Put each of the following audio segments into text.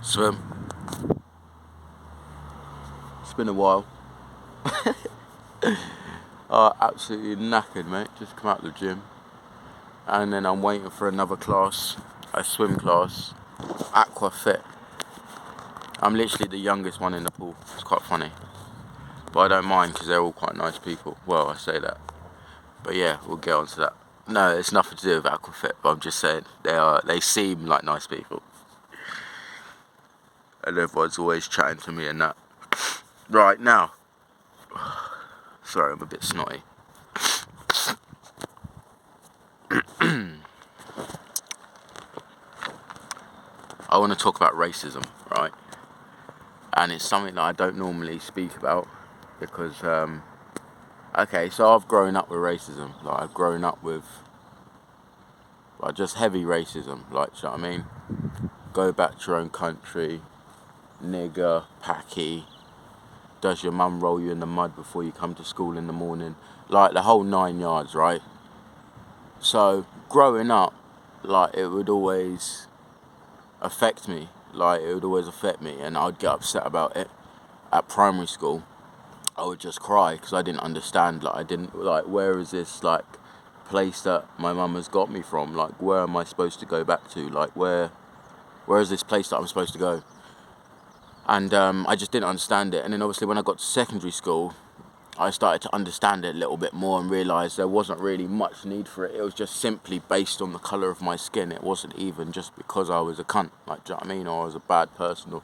Swim. It's been a while. Absolutely knackered, mate. Just come out of the gym. And then I'm waiting for another class, a swim class, aqua fit. I'm literally the youngest one in the pool. It's quite funny. But I don't mind because they're all quite nice people. Well, I say that. But yeah, we'll get on to that. No, it's nothing to do with aqua fit, but I'm just saying they seem like nice people. And everyone's always chatting to me and that. Right, now. Sorry, I'm a bit snotty. I want to talk about racism, right? And it's something that I don't normally speak about because, okay, so I've grown up with racism. Like, I've grown up with like just heavy racism. Like, do you know what I mean? Go back to your own country, nigger, packy. Does your mum roll you in the mud before you come to school in the morning? Like, the whole 9 yards, right? So, growing up, like, it would always affect me. Like, it would always affect me, and I'd get upset about it. At primary school, I would just cry because I didn't understand. Like, I didn't, like, where is this, like, place that my mum has got me from? Like, where am I supposed to go back to? Like, where is this place that I'm supposed to go? And I just didn't understand it. And then obviously when I got to secondary school, I started to understand it a little bit more and realised there wasn't really much need for it. It was just simply based on the colour of my skin. It wasn't even just because I was a cunt, like, do you know what I mean? Or I was a bad person, or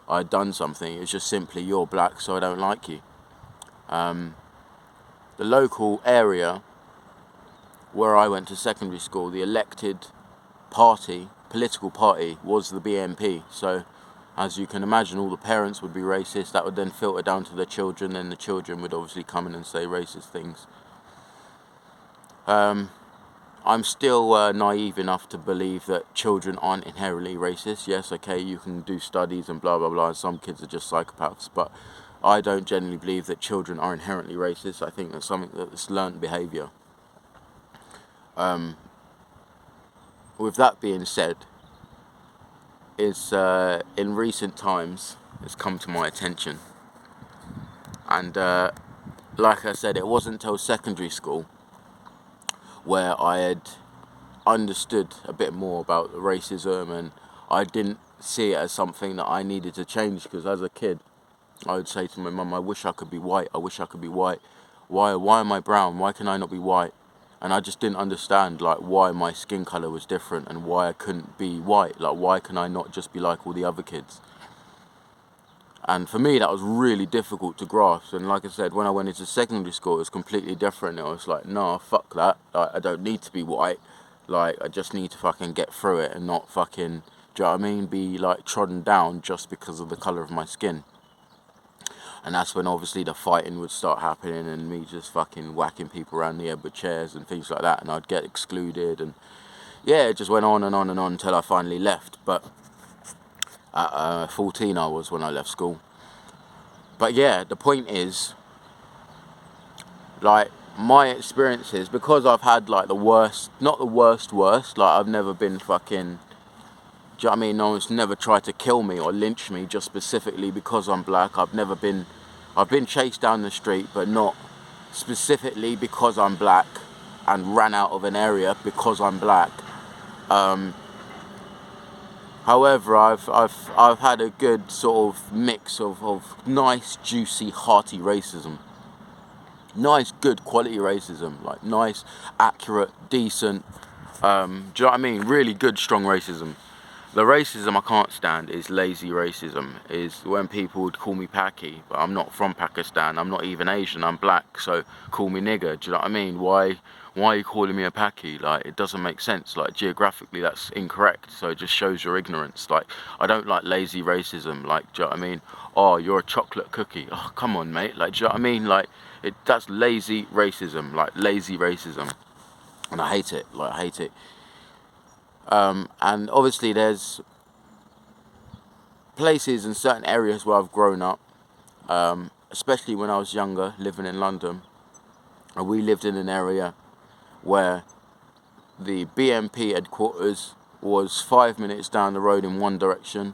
I had done something. It was just simply, you're black, so I don't like you. The local area where I went to secondary school, the elected political party, was the BNP. So, as you can imagine, all the parents would be racist. That would then filter down to the children, and the children would obviously come in and say racist things. I'm still naive enough to believe that children aren't inherently racist. Yes, okay, you can do studies and blah, blah, blah, and some kids are just psychopaths, but I don't generally believe that children are inherently racist. I think that's something that's learned behaviour. With that being said, in recent times, it's come to my attention. And like I said, it wasn't until secondary school where I had understood a bit more about racism, and I didn't see it as something that I needed to change, because as a kid, I would say to my mum, I wish I could be white, I wish I could be white. Why am I brown? Why can I not be white? And I just didn't understand, like, why my skin colour was different and why I couldn't be white. Like, why can I not just be like all the other kids? And for me, that was really difficult to grasp. And like I said, when I went into secondary school, it was completely different. It was like, no, fuck that. Like, I don't need to be white. Like, I just need to fucking get through it and not fucking, do you know what I mean? Be, like, trodden down just because of the colour of my skin. And that's when obviously the fighting would start happening, and me just fucking whacking people around the head with chairs and things like that, and I'd get excluded, and yeah, it just went on and on and on until I finally left. But at 14 I was when I left school. But yeah, the point is, like, my experiences, because I've had like the worst, not the worst, like, I've never been fucking, do you know what I mean? No one's never tried to kill me or lynch me just specifically because I'm black. I've been chased down the street, but not specifically because I'm black, and ran out of an area because I'm black. However, I've had a good sort of mix of nice, juicy, hearty racism. Nice, good quality racism. Like, nice, accurate, decent, do you know what I mean? Really good, strong racism. The racism I can't stand is lazy racism, is when people would call me Paki, but I'm not from Pakistan, I'm not even Asian, I'm black, so call me nigger, do you know what I mean? Why are you calling me a Paki? Like, it doesn't make sense. Like, geographically that's incorrect, so it just shows your ignorance. Like, I don't like lazy racism. Like, do you know what I mean? Oh, you're a chocolate cookie. Oh, come on, mate. Like, do you know what I mean? Like, that's lazy racism, like, lazy racism. And I hate it, like, I hate it. And obviously there's places in certain areas where I've grown up, especially when I was younger, living in London, and we lived in an area where the BNP headquarters was 5 minutes down the road in one direction,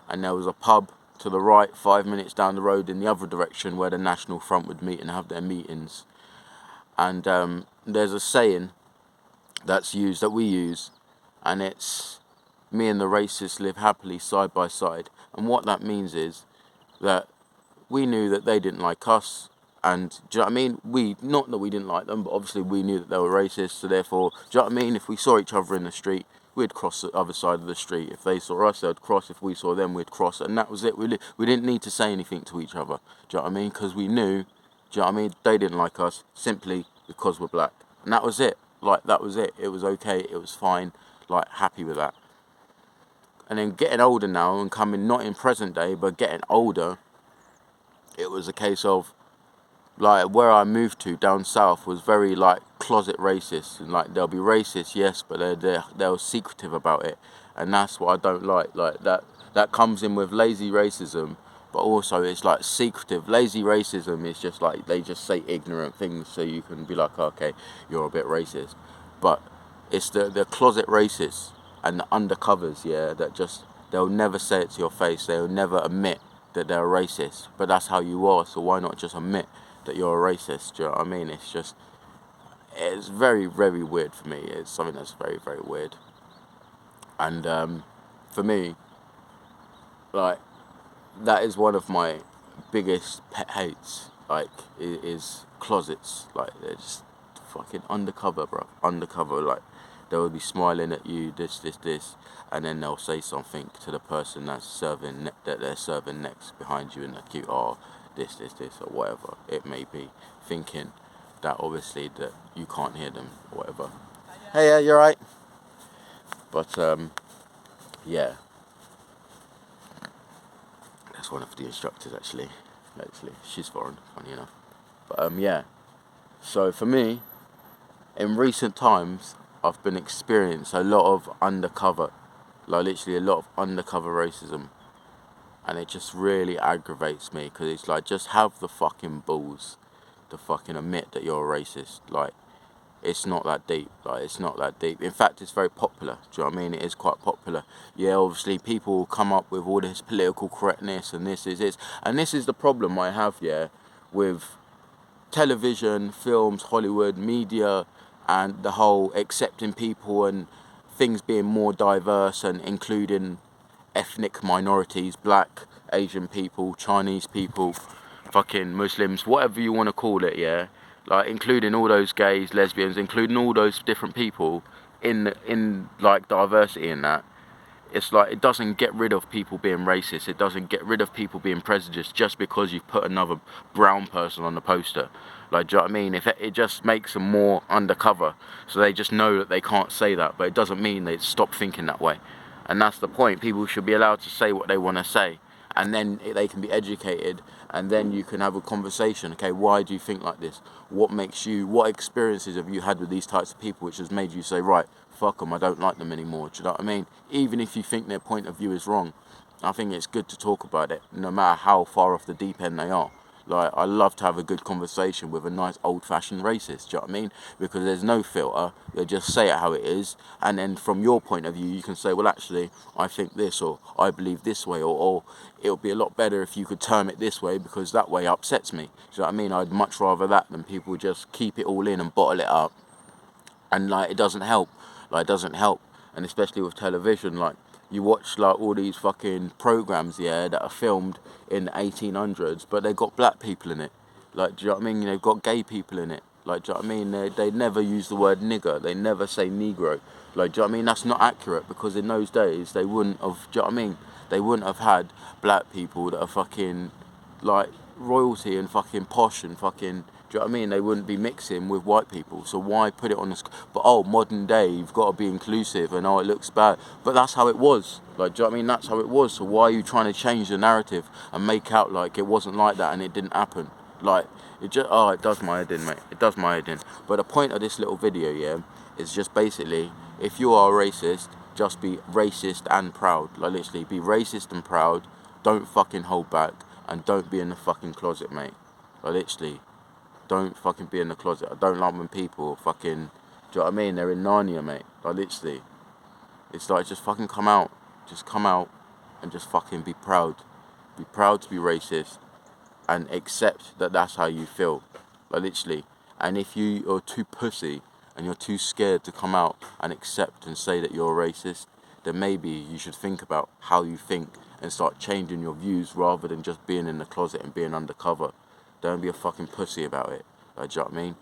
and there was a pub to the right 5 minutes down the road in the other direction where the National Front would meet and have their meetings. And there's a saying that we use, and it's, me and the racists live happily side by side. And what that means is that we knew that they didn't like us, and do you know what I mean? Not that we didn't like them, but obviously we knew that they were racist, so therefore, do you know what I mean? If we saw each other in the street, we'd cross the other side of the street. If they saw us, they'd cross. If we saw them, we'd cross. And that was it. We didn't need to say anything to each other, do you know what I mean? Because we knew, do you know what I mean? They didn't like us simply because we're black. And that was it. Like, that was it. It was okay. It was fine. Like, happy with that. And then getting older now and coming, not in present day, but getting older, it was a case of, like, where I moved to down south was very, like, closet racist. And, like, they'll be racist, yes, but they're secretive about it. And that's what I don't like. Like, that comes in with lazy racism, but also it's, like, secretive. Lazy racism is just, like, they just say ignorant things so you can be like, okay, you're a bit racist. But it's the closet racists and the undercovers, yeah, that just, they'll never say it to your face. They'll never admit that they're a racist. But that's how you are, so why not just admit that you're a racist? Do you know what I mean? It's very, very weird for me. It's something that's very, very weird. And for me, like, that is one of my biggest pet hates, like, is closets. Like, they're just fucking undercover, bro. Undercover, like, they'll be smiling at you, this, and then they'll say something to the person that they're serving next behind you in the queue, or this, or whatever it may be, thinking that obviously that you can't hear them, or whatever. Hey, yeah, you're right. But yeah, that's one of the instructors actually. She's foreign, funny enough. But yeah. So for me, in recent times, I've been experiencing a lot of undercover, like literally a lot of undercover racism, and it just really aggravates me, because it's like, just have the fucking balls to fucking admit that you're a racist. Like, it's not that deep. Like, it's not that deep. In fact, it's very popular. Do you know what I mean? It is quite popular. Yeah, obviously people will come up with all this political correctness and this is this, and this is the problem I have, yeah, with television, films, Hollywood, media, and the whole accepting people and things being more diverse and including ethnic minorities, black, Asian people, Chinese people, fucking Muslims, whatever you want to call it, yeah? Like, including all those gays, lesbians, including all those different people in like diversity in that. It's like, it doesn't get rid of people being racist. It doesn't get rid of people being prejudiced just because you've put another brown person on the poster. Like, do you know what I mean? If it just makes them more undercover, so they just know that they can't say that, but it doesn't mean they stop thinking that way. And that's the point. People should be allowed to say what they want to say, and then they can be educated, and then you can have a conversation. Okay, why do you think like this? What experiences have you had with these types of people which has made you say, right, fuck them, I don't like them anymore? Do you know what I mean? Even if you think their point of view is wrong, I think it's good to talk about it, no matter how far off the deep end they are. Like, I love to have a good conversation with a nice old-fashioned racist, do you know what I mean? Because there's no filter, they just say it how it is, and then from your point of view, you can say, well, actually, I think this, or I believe this way, or it would be a lot better if you could term it this way, because that way upsets me. Do you know what I mean? I'd much rather that than people just keep it all in and bottle it up, and, like, it doesn't help. Like, it doesn't help, and especially with television, like, you watch, like, all these fucking programs, yeah, that are filmed in the 1800s, but they've got black people in it. Like, do you know what I mean? They've got gay people in it. Like, do you know what I mean? They never use the word nigger. They never say negro. Like, do you know what I mean? That's not accurate, because in those days, they wouldn't have, do you know what I mean? They wouldn't have had black people that are fucking, like, royalty and fucking posh and fucking, do you know what I mean? They wouldn't be mixing with white people. So why put it on this? But, oh, modern day, you've got to be inclusive, and oh, it looks bad. But that's how it was. Like, do you know what I mean? That's how it was. So why are you trying to change the narrative and make out like it wasn't like that and it didn't happen? Like, it does my head in, mate. It does my head in. But the point of this little video, yeah, is just basically, if you are a racist, just be racist and proud. Like, literally, be racist and proud. Don't fucking hold back, and don't be in the fucking closet, mate. Like, literally, don't fucking be in the closet. I don't like when people fucking, do you know what I mean? They're in Narnia, mate. Like, literally, it's like, just fucking come out. Just come out and just fucking be proud. Be proud to be racist and accept that that's how you feel. Like literally. And if you are too pussy and you're too scared to come out and accept and say that you're a racist, then maybe you should think about how you think and start changing your views rather than just being in the closet and being undercover. Don't be a fucking pussy about it. Like, do you know what I mean?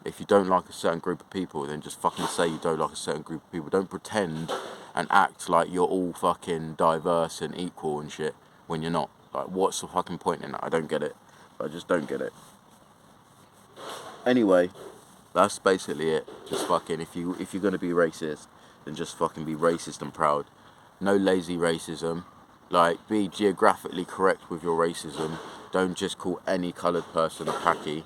If you don't like a certain group of people, then just fucking say you don't like a certain group of people. Don't pretend and act like you're all fucking diverse and equal and shit when you're not. Like, what's the fucking point in that? I don't get it. I just don't get it. Anyway, that's basically it. Just fucking, if you're gonna be racist, then just fucking be racist and proud. No lazy racism. Like, be geographically correct with your racism. Don't just call any coloured person a packy.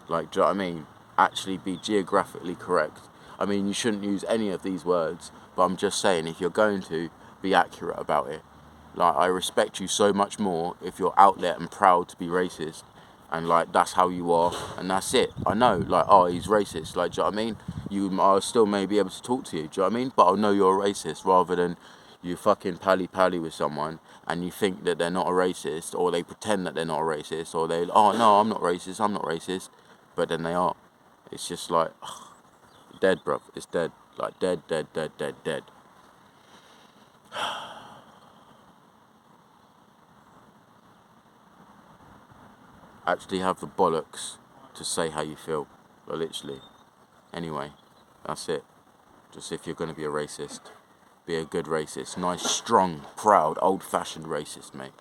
Like, do you know what I mean? Actually be geographically correct. I mean, you shouldn't use any of these words, but I'm just saying, if you're going to, be accurate about it. Like, I respect you so much more if you're out there and proud to be racist, and like, that's how you are, and that's it. I know, like, oh, he's racist, like, do you know what I mean? I'll still may be able to talk to you, do you know what I mean? But I'll know you're a racist, rather than you fucking pally with someone and you think that they're not a racist, or they pretend that they're not a racist, or they, oh no, I'm not racist, but then they are. It's just like, ugh, dead, bruv. It's dead. Like, dead. Actually have the bollocks to say how you feel. Like, literally. Anyway, that's it. Just, if you're going to be a racist, be a good racist. Nice, strong, proud, old-fashioned racist, mate.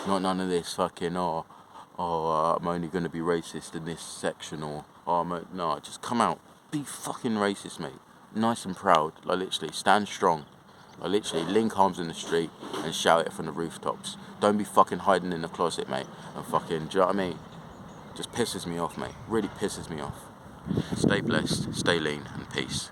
Not none of this fucking, I'm only going to be racist in this section, or, no, just come out. Be fucking racist, mate. Nice and proud. Like, literally, stand strong. Like, literally, link arms in the street and shout it from the rooftops. Don't be fucking hiding in the closet, mate. And fucking, do you know what I mean? Just pisses me off, mate. Really pisses me off. Stay blessed, stay lean, and peace.